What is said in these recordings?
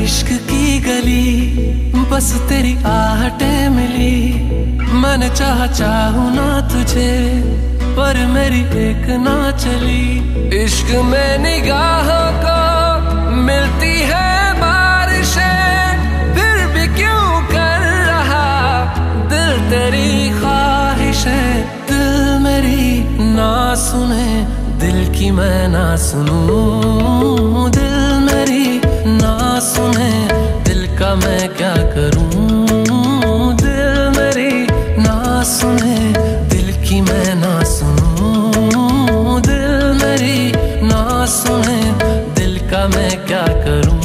इश्क की गली बस तेरी आहटें मिली। मैंने चाहूं ना तुझे पर मेरी एक ना चली। इश्क में निगाहों को मिलती है बारिशें, फिर भी क्यों कर रहा दिल तेरी ख्वाहिशें। दिल मेरी ना सुने दिल की मैं ना सुनूं। दिल मेरी ना सुने दिल का मैं क्या करूं। दिल मेरी ना सुने दिल की मैं ना सुनूं। दिल मेरी ना सुने दिल का मैं क्या करूं।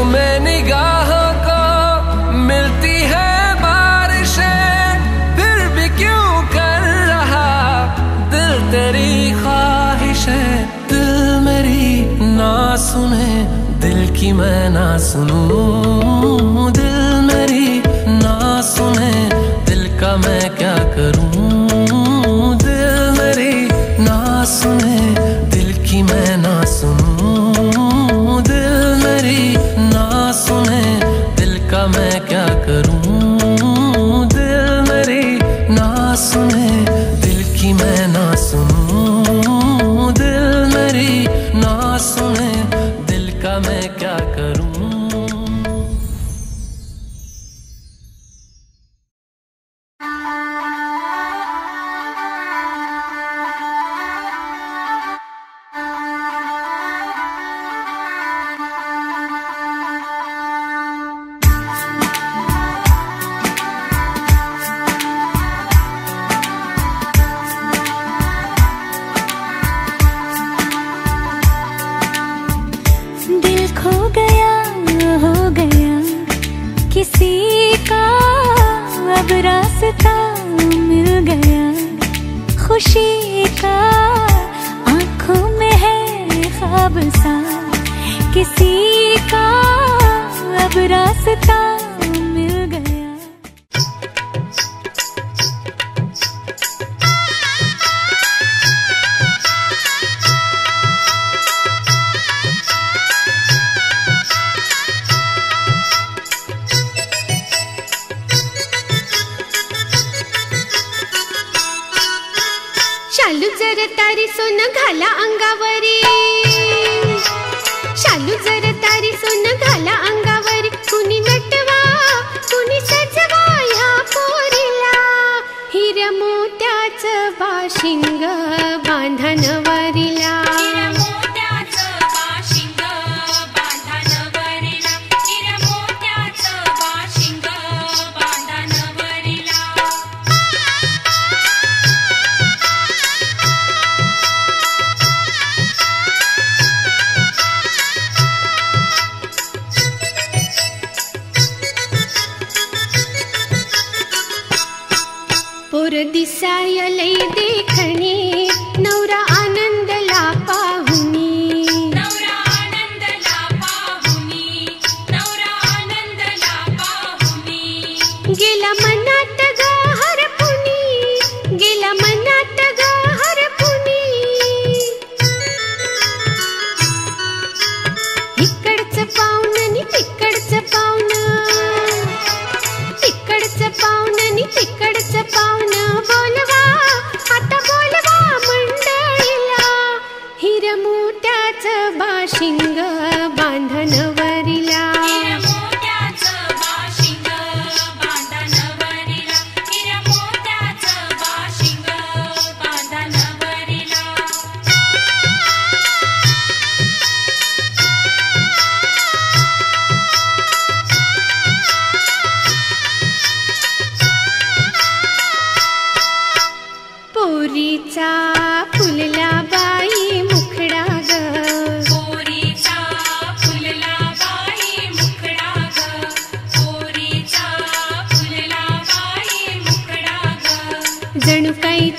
में निगाहों को मिलती है बारिशें, फिर भी क्यों कर रहा दिल तेरी ख्वाहिशें। दिल मेरी ना सुने दिल की मैं ना सुनूं। दिल मेरी ना सुने दिल का मैं क्या करूं। दिल मेरी ना सुने दिल की मैं ना सुनूं। दिल मेरी ना सुने दिल का मैं क्या करूं। दिल मेरी ना सुने दिल की मैं ना सुनूं। दिल मेरी ना सुने दिल का मैं क्या करूं। किसी का अब रास्ता मिल गया, खुशी का आंखों में है ख्वाब सा। किसी का अब रास्ता मिल गया। शालू जर तारी सोन घाला अंगावरी, शालू जर तारी सोन घाला अंगावरी। कुणी नटवा कुणी सजवा ह्या पोरीला, हिऱ्या मोत्याचं बाशिंग बांधा नवरीला। पोर दिसाय लई देखणी, नवरा आनंदला पाहुनी। नवरा आनंदला पाहुनी, नवरा आनंदला पाहुनी। गेला मनात ग हरपुनी, गेला मनात ग हरपुनी। इकडचं पाहुण नि तिकडचं पाहुण, तिकडचं पाहुण नि तिकडचं पाहुण। बोलवा आता बोलवा मंडळीला, हिऱ्या मोत्याचं बाशिंग बांधा नवरीला। हिऱ्या मोत्याचं बाशिंग बांधा नवरीला।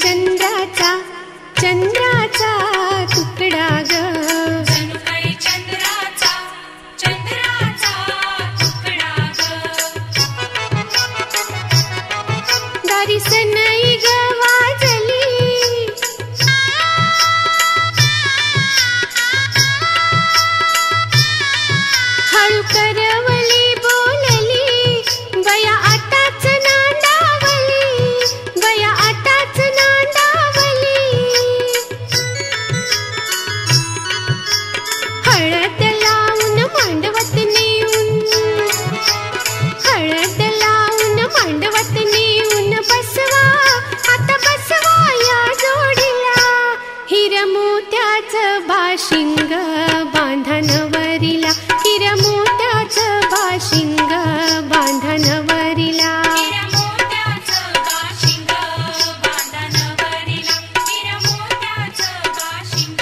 चंद्राचा चंद्राचा तुकडा ग जणू काही चंद्राचा चंद्राचा तुकडा ग दारी सनई ग वाजली हळू करवली बोलली बया आताच नांदावली बया आताच नांदावली हळद लावून मांडवत नेऊन हळद लावून मांडवत नेऊन बसवा आता बसवा या जोडीला हिरमोत्याचं बाशिंग बांधणवरीला हिरमोत्याचं बाशिंग बांधणवरीला हिरमोत्याचं बाशिंग बांधणवरीला हिरमोत्याचं बाशिंग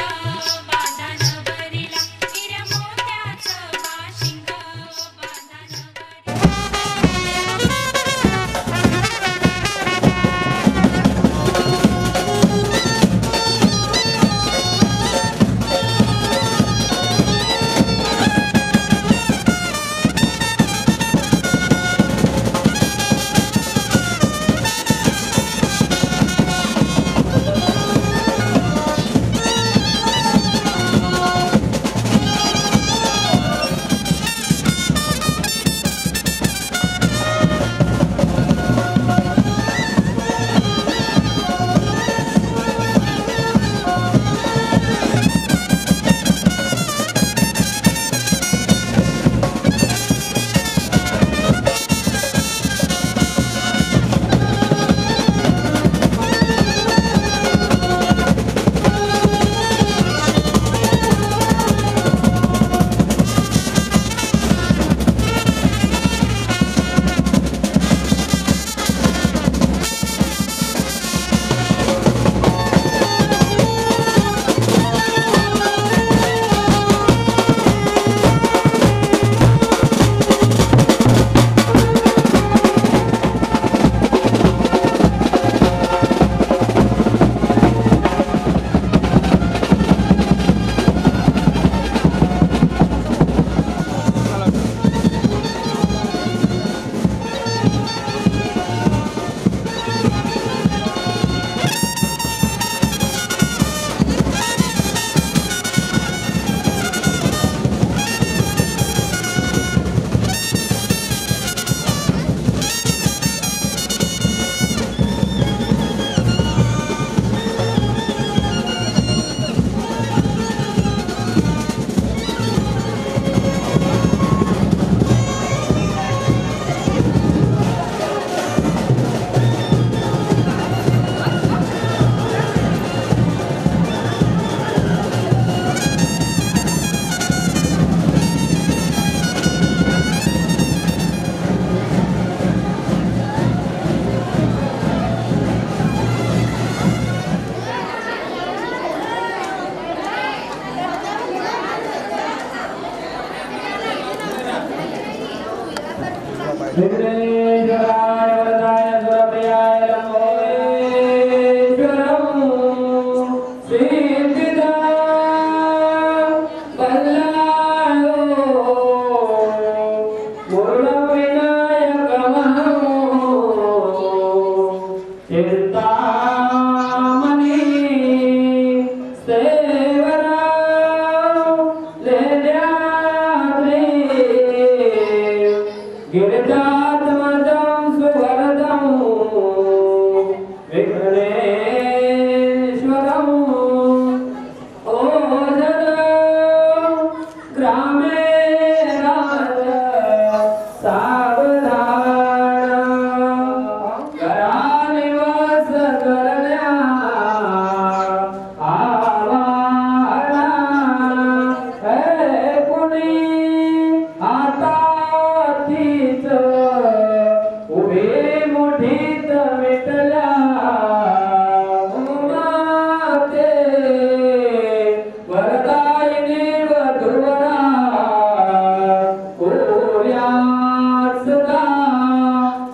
बांधणवरीला हिरमोत्याचं बाशिंग बांधणवरीला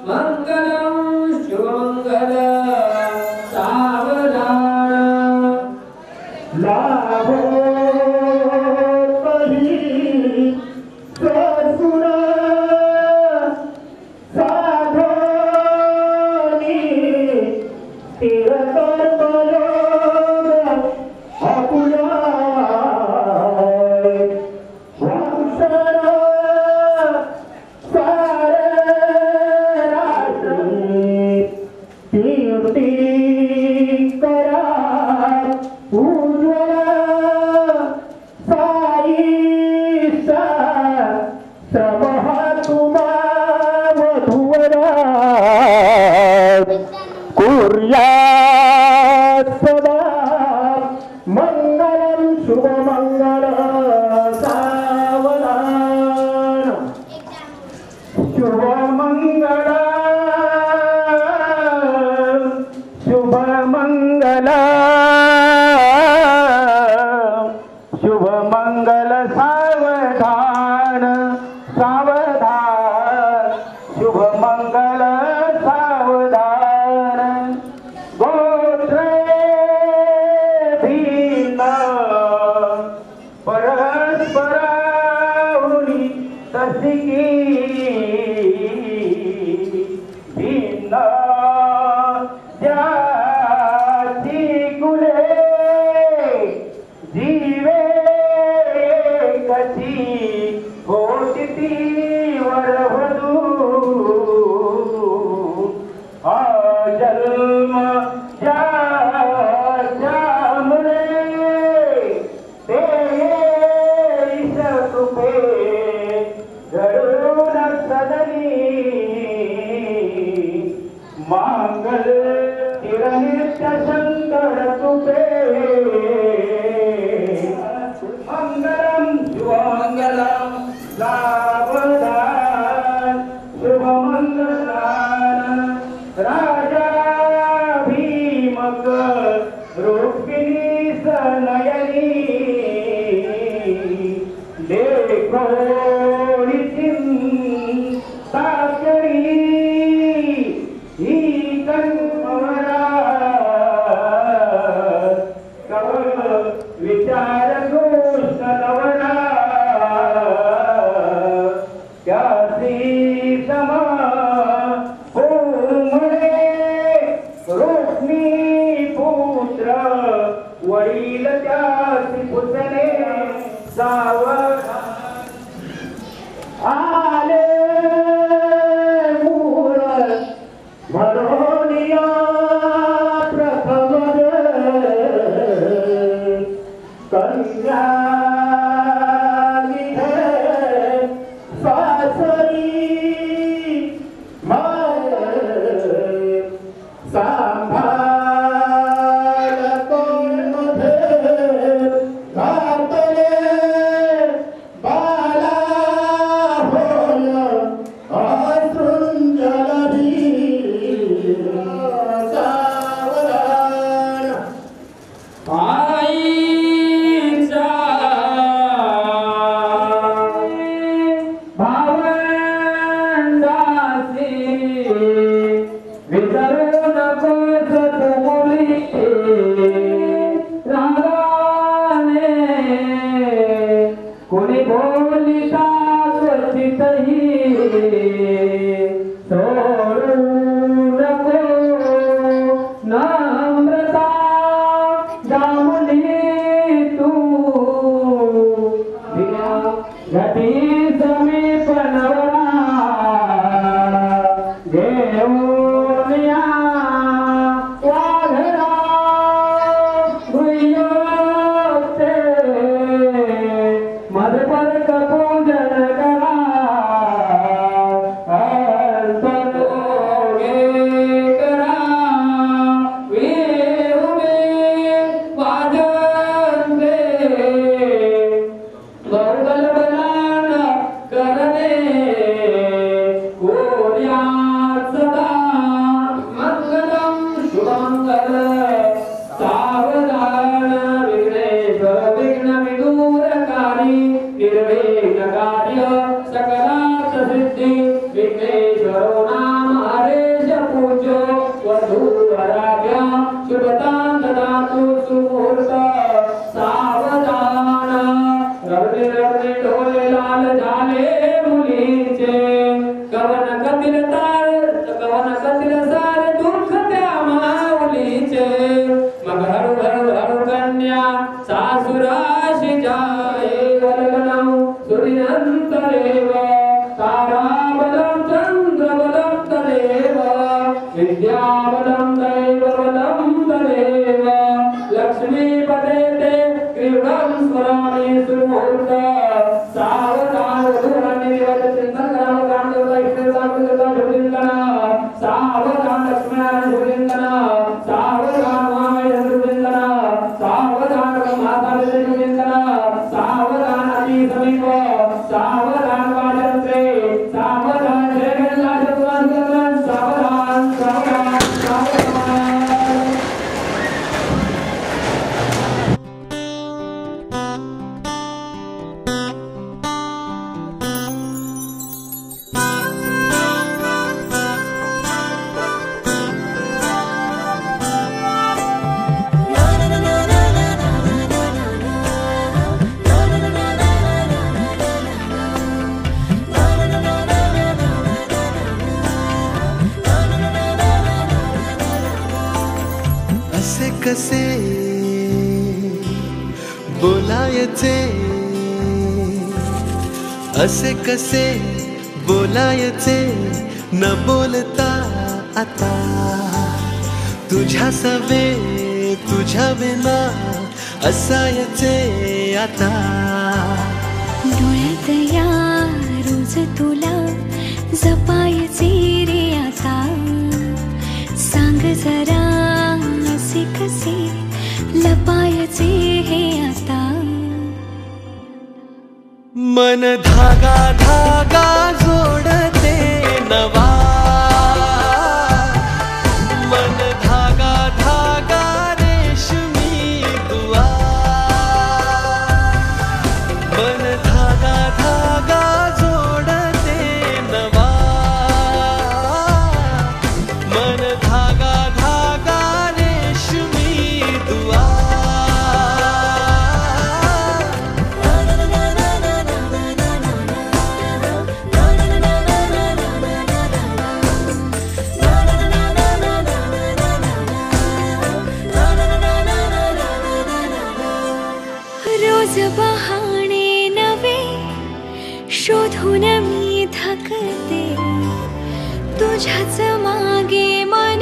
मंगलम शुभमंगल सावधान समहातुमा वधूवरा कुर्यात् सदा मंगलम शुभमंगल सावधान शुभमंगल शुभमंगल शुभमंगल सावधान सावधान शुभमंगल सावधान गोत्रे भिन्न परस्पराहुनी तसिकी भिन्न जाती कुले जीवे कशी होती ती वरवधू हा जन्म ज्यामुळे ते कृपे घडून सदनी मांगल चिरनित्य शंकर तुपे मंगलम शुभमंगलम सावधान शुभमंगलान राजा भीमक रुक्मिणी सनयनी देखो चिंता करी ही कन्मरा कवल विचार कृष्ण नवरा त्यासी समा होमळे रोष्णी पुत्र वडील त्यासी पुतणे सावधान आले मूळ म्हणूनिया प्रथम कन्या सासरी सांभाळ कोण मध्ये घातले बाला होय असृंजलधी सावधान आईचा भावंडासी विसरू नकोस तू मुली रागाने कोणी बोलिता स्वचितही सोडू नको नम्रता दामुली तू घटी समीप नवरा घेऊन या वाघरा गृह्योक्ते मधुपर्क पूजन करा अंतरोगे करा वीरुमे वाजंते गौगल बलान करणे कोर्यात् सदा मंगलम शुभमंगल सावधान विघ्नेश्वर विघ्न विदूरकारी निर्विघ्न कार्य सकलार्थ सिद्धि विघ्नेश्वरो नाम हरेश पूज्यो वधूवराभ्य शुभतां ददातु सुमुहूर्त सावधान रवणे रवणे ढोले लाल झाले मुलीचे कवन कतील सारे दुःख त्या माऊलीचे मग हळू हळू हळू कन्या सासुराशी जाए वलगनौ सुरिनंतरेव ताराबलं चंद्रबलं तदेव विद्याबलं दैवबलं तदेव लक्ष्मीपते ते क्रीडं स्मरामि सुमुहूर्त सावधान धूर्णनिर्वत कसे बोलायचे, असे कसे बोलायचे न बोलता आता, तुझ्या सवे तुझ्या बिना असायचे आता. डोळ्यात या रोज तुला जपायचे रे आता, सांग जरा असे कसे लपायचे हे आता. मन धागा धागा जोडते नवा, मन धागा धागा रेशमी दुआ, मन धागा धागा जोडते नवा, मन धागा धागा रेशमी दुआ. रोज बहाणे नवे शोधून मी थकते, तुझ्याच मागे मन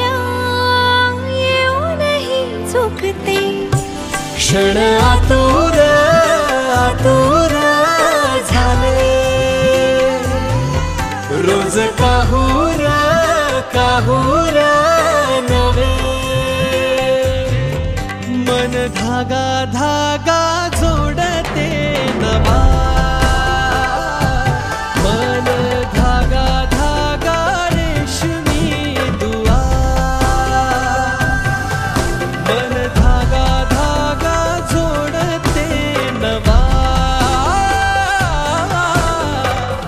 येऊनही चुकते. क्षण आतुर आतुर झाले, रोज काहूर काहूर नवे, मन धागा धागा जोडते नवा, मन धागा धागा रेशमी दुआ, मन धागा धागा जोडते नवा,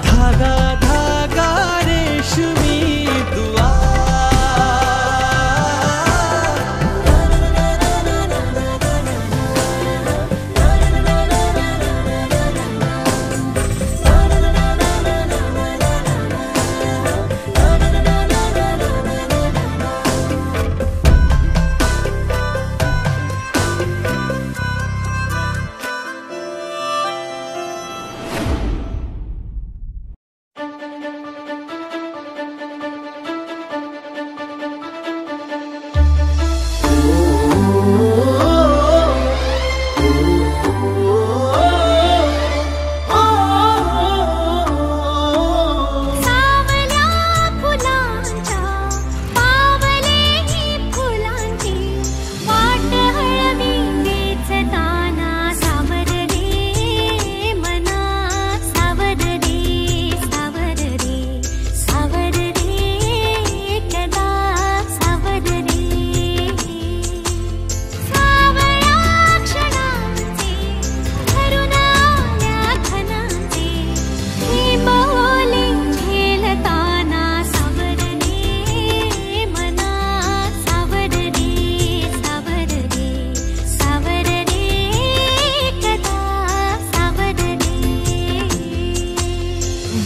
धागा धागा रेशमी दुआ.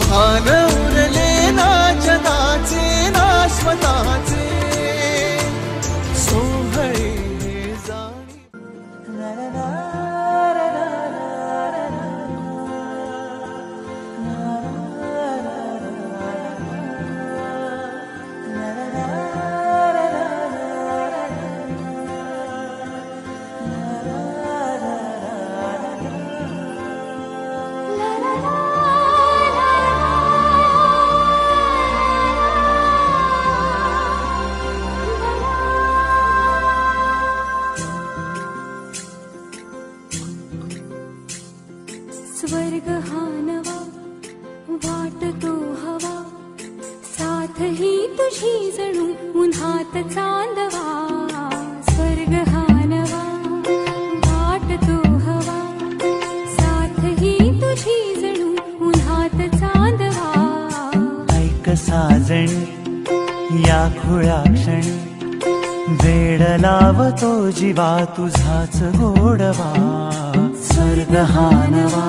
भान उरले ना जगाचे ना स्वतःचे, सोहळे जाणी. स्वर्ग हा नवा वाटतो हवा, साथ ही तुझी जणू उन्हात चांदवा. स्वर्ग हा नवा वाटतो हवा, साथ ही तुझी जणू उन्हात चांदवा. ऐक साजणी या खुळ्या क्षणी, वेड लावतो जीवा तुझाच गोडवा. स्वर्ग हा नवा.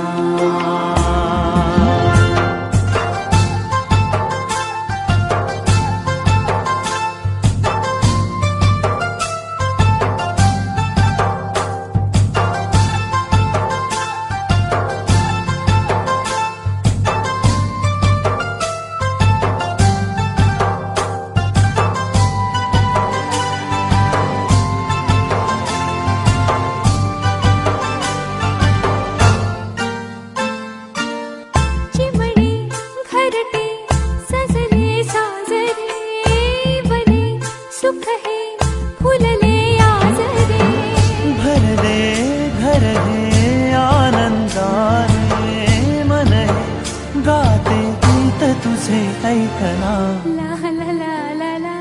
माझे ऐकना. ला ला ला ला ला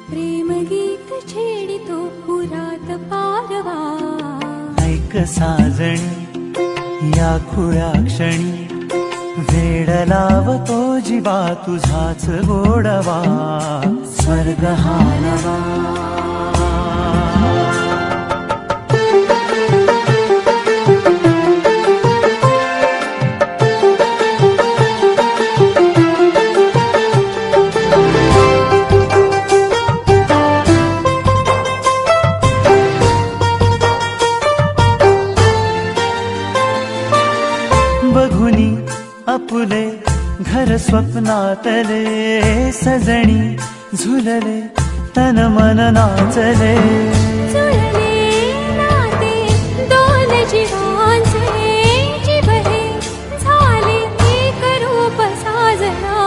प्रेम गीत छेडितो पुरात पारवा. ऐक साजणी या खुळ्या क्षणी वेड लावतो जीवा तुझाच गोडवा. स्वर्ग हा नवा. बघुनी आपुले घर स्वप्नातले सजणी झुलले तन मन नाचले. जुळले नाते दोन जीवांचे जीव हे झाले एक रूप साजना.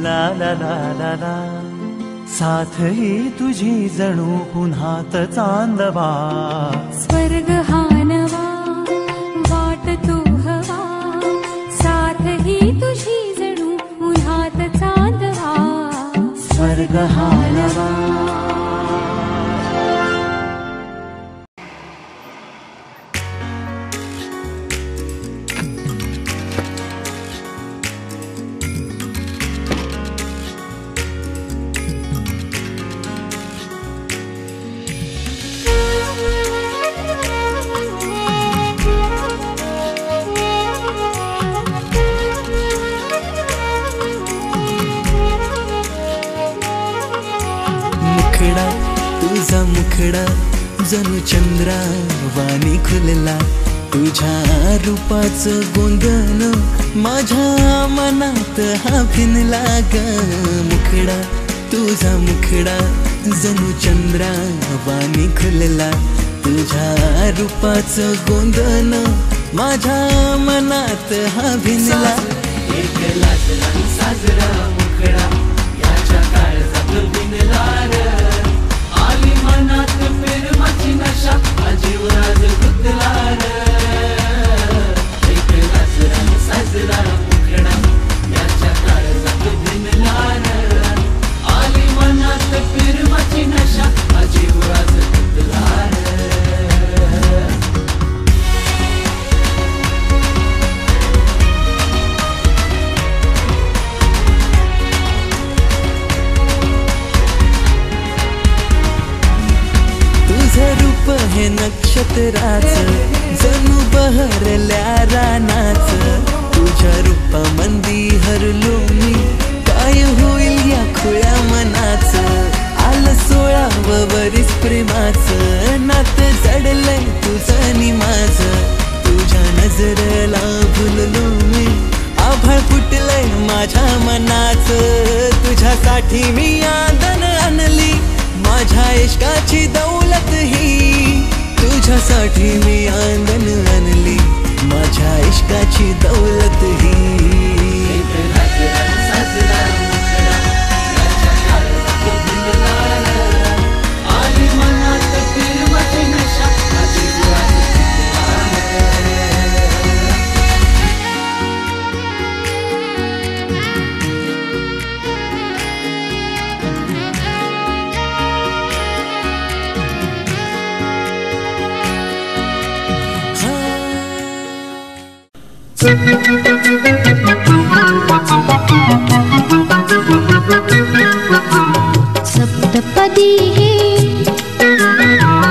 ला ला ला ला ला साथ ही तुझी जणू पुन्हात चांदवा. स्वर्ग हा नवा वाट तू हवा. साथ ही तुझी जणू उन्हात चांदवा. स्वर्ग हा नवा. मुखडा तुझा मुखडा जणू चंद्रा वाणी खुलला. तुझ्या रूपाचं गोंधन माझ्या मनात हा भिनला ग. मुखडा तुझा मुखडा जणू चंद्रा वाणी खुलला. तुझ्या रूपाचं गोंधन माझ्या मनात हा भिनला. एक लाजला साजरा मुखडा याच्या काळजात भिनला रे. आली मनात प्रेमाची नशा अजीव राज गुंतला रे. एक लाजला साजरा मुखडा याच्या काळजात भिनला रे. आली मनात प्रेमाची नशा अजीव राज गुंतला रे. रूप हे नक्षत्राचं जणू बहरल्या रानाच. तुझ्या रूपामंदी हरलो मी काय होईल या खुळ्या मनाच. आलं 16 वरीस प्रेमाचं नात जडलंय तुझं नि माझं. तुझ्या नजरेला भुललो मी आभाळ फुटलंय माझ्या मनाचं. तुझ्यासाठी मी आदन आणली माझ्या इश्काची दौलत ही. तुझ्यासाठी मी आंगण आणली माझ्या इश्काची दौलत ही. आली मनात प्रेमाची नशा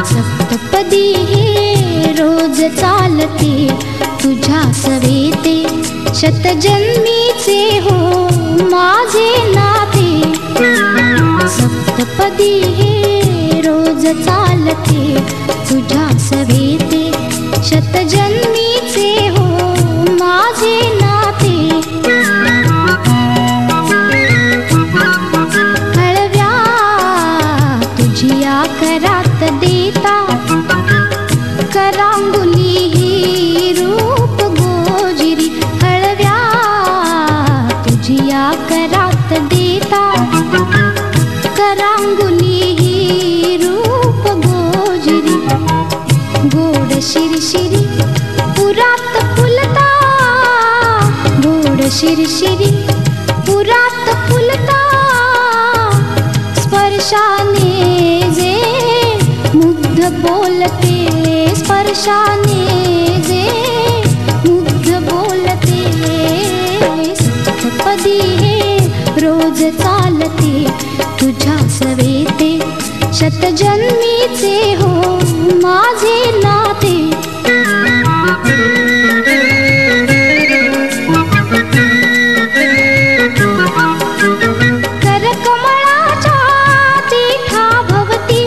सप्तपदी हे रोज चालते तुझ्या सवेते. शतजन्मीचे हो माझे नाते. सप्तपदी हे रोज चालते तुझ्या सवेते. शतजन्मीचे हो माझे नाते. हळव्या तुझिया करात देता करांगुली ही रूप गोजिरी. हळव्या तुझिया करात देता करांगुली ही रूप गोजिरी. गोड शिरशिरी शिरशिरी पुरात फुलता स्पर्शाने जे मुग्ध बोलते स्पर्शाने जे मुग्ध बोलते सप्तपदी हे रोज चालते तुझ्या सवेते शतजन्मीचे हो माझे नाते करकमळाच्या देठा भवती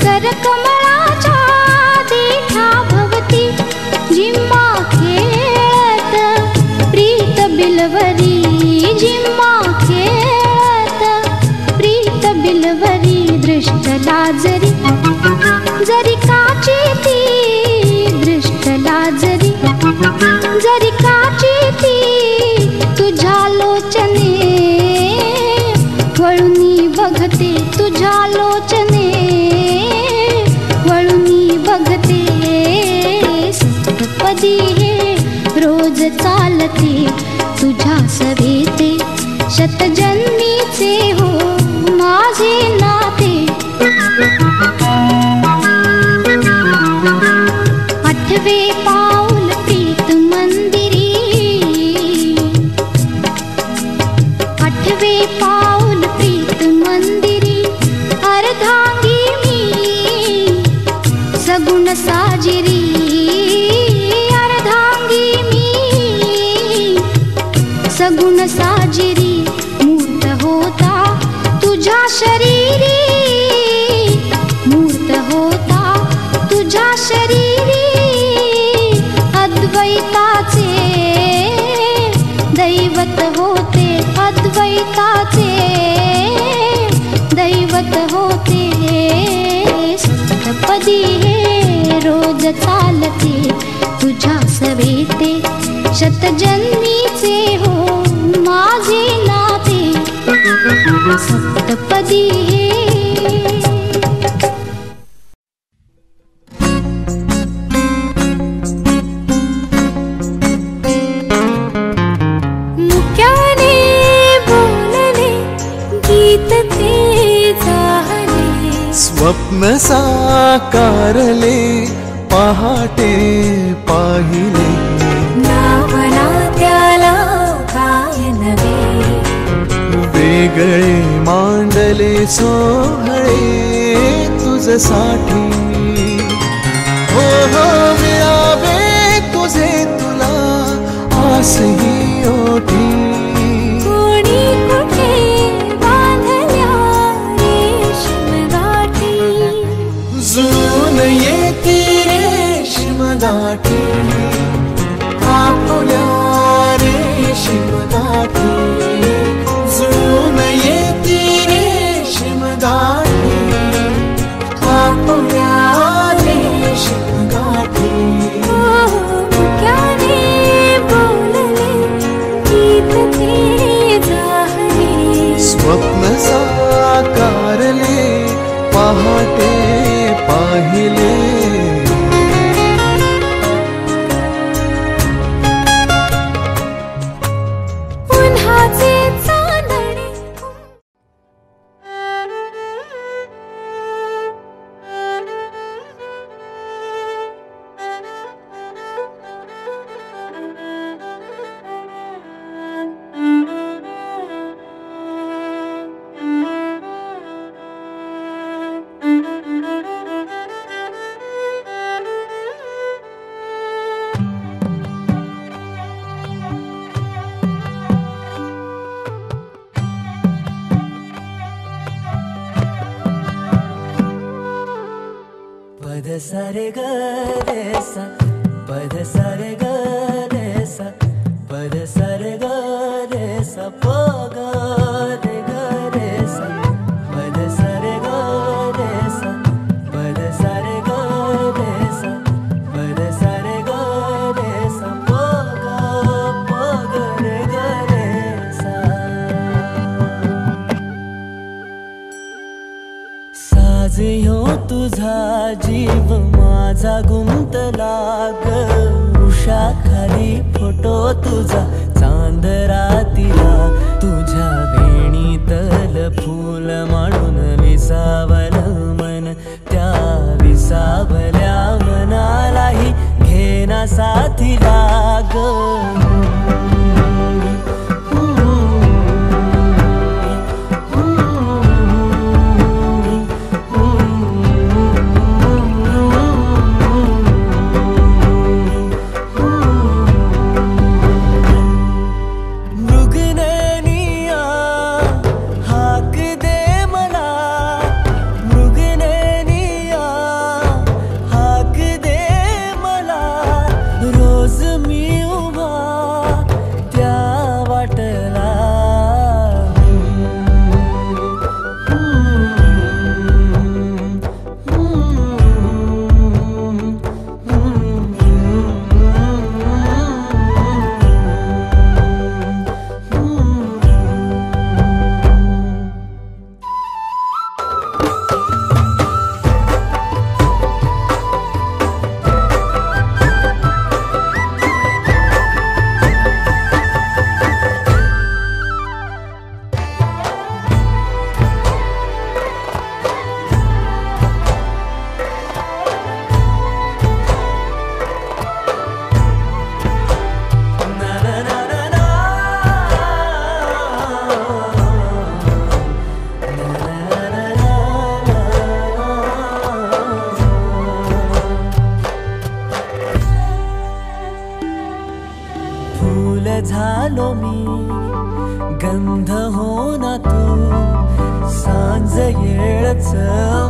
करकमळाच्या देठा भवती जिम्मा खेळत प्रीत बिलवरी जिम्मा खेळत प्रीत बिलवरी दृष्टला जरी जरी काची ती दृष्टला जरी जरी काची ती तुझ्या लोचने वळुनी बघते तुझ्या लोचने वळुनी बघते सप्तपदी हे रोज चालते तुझ्या सवेते शतजन्मीचे हो माझे नाते आठवे पाऊल प्रीत मंदिरी आठवे पाऊल प्रीत मंदिरी अर्धांगी मी सगुण साजिरी अर्धांगी मी सगुण साजिरी मूर्त होता तुझ्या शरीरी मूर्त होता तुझ्या शरीरी अद्वैताचे दैवत होते अद्वैताचे दैवत होते सप्तपदी हे रोज चालते तुझ्या सवेते शतजन्मीचे हो माझे नाते सप्तपदी हे स्वप्न साकारले पहाटे पाहिले नावना त्याला काय नवे वेगळे मांडले सोहळे तुझसाठी हो हो मिळावे तुझे तुला आसही ओठी कोणी कुठे बांधल्या रेशीम गाठी जुळून येते रेशीम गाठी आपुल्या रेशीम गाठी जुळून येते रेशीम गाठी आपुल्या रेशीम गाठी मुक्याने बोलले गीत ते जाहले स्वप्न साकारले पहाटे पाहिले उन्हाचे चांदणे पद सारे ग रे सा पद सारे ग रे सा पद सारे ग रे सा प ग रे सा पद सारे ग रे सा पद सारे ग रे सा पद सारे ग रे सा प ग रे सा साज ह्यो तुझा जीव माझा गुंतला ग उषा खाली फोटो तुझा झालो मी गंध हो ना तू सांज येळच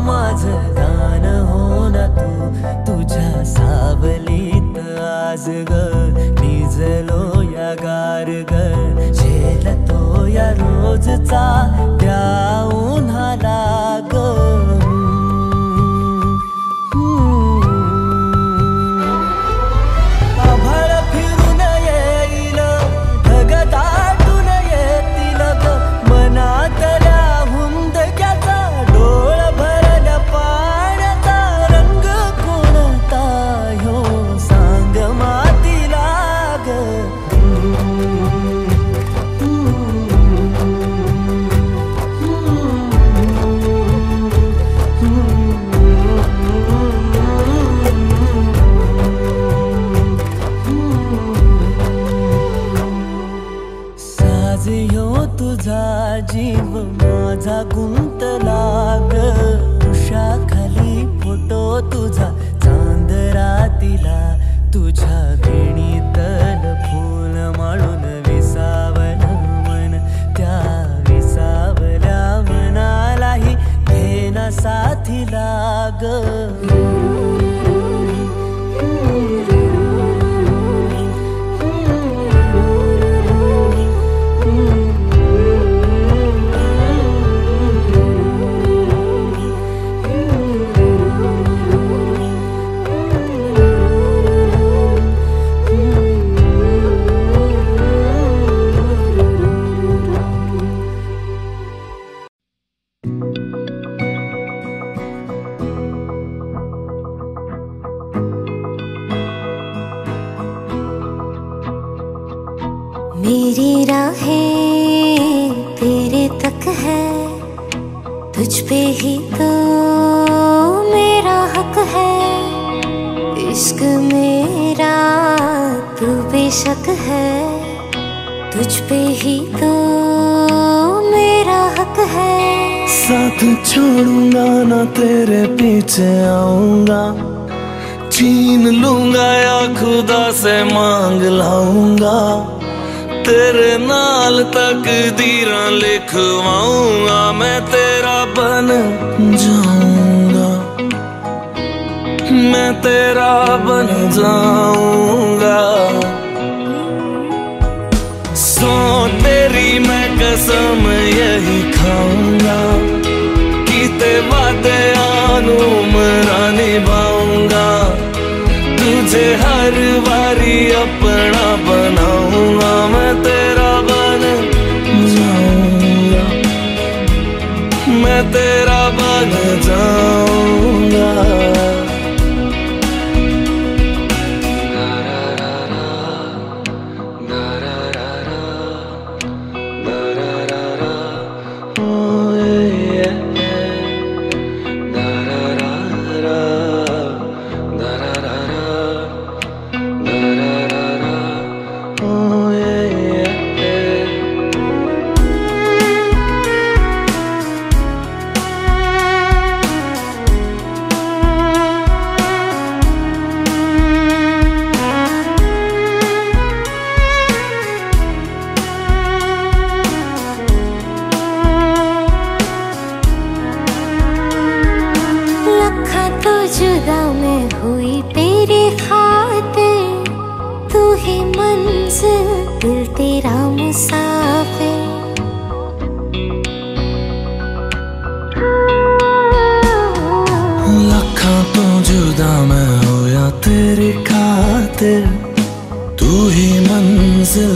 माझं दान हो ना तू तुझ्या सावलीत आज ग निजलो या गार ग झेलतो या रोजचा त्या उन्हाला ग जीव माझा गुंतला ग उषाखाली फोटो तुझा चांद रातीला तुझ्या वेणीतल फूल माळून विसावलं मन त्या विसावल्या मनालाही घेना साथीला ग मेरी राहें तेरे तक है तुझ पे ही तो मेरा हक है इश्क मेरा तू बेशक है तुझ पे ही तो मेरा हक है साथ छोड़ूंगा ना तेरे पीछे आऊंगा छीन लूंगा या खुदा से मांग लाऊंगा तेरे नाल तकदीरां लिखवाऊंगा मैं तेरा बन जाऊंगा मैं तेरा बन जाऊंगा सो तेरी मैं कसम यही खाऊंगा कीते वादे आनू मरा निभाऊंगा तुझे हर बारी अपना बनाऊंगा मैं तेरा बन जाऊंगा मैं तेरा बन जाऊंगा तू ही मंजिल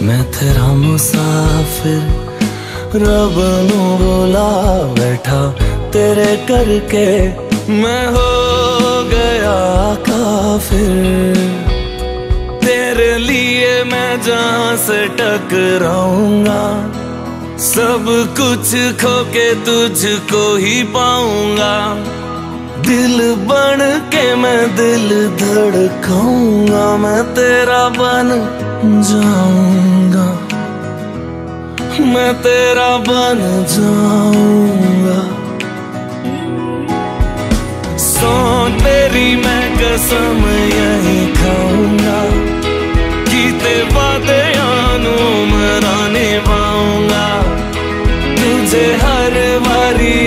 मैं तेरा मुसाफिर, रब नू बोला बैठा तेरे करके मैं हो गया काफिर। तेरे लिए मैं जहां से टकराऊंगा, सब कुछ खो के तुझको ही पाऊंगा। दिल बन के मैं दिल धड़काऊंगा, मैं तेरा बन जाऊंगा, मैं तेरा बन जाऊंगा। सौ तेरी मैं कसम यही खाऊंगा, कीते वादे आनू मराने पाऊंगा। तुझे हर बारी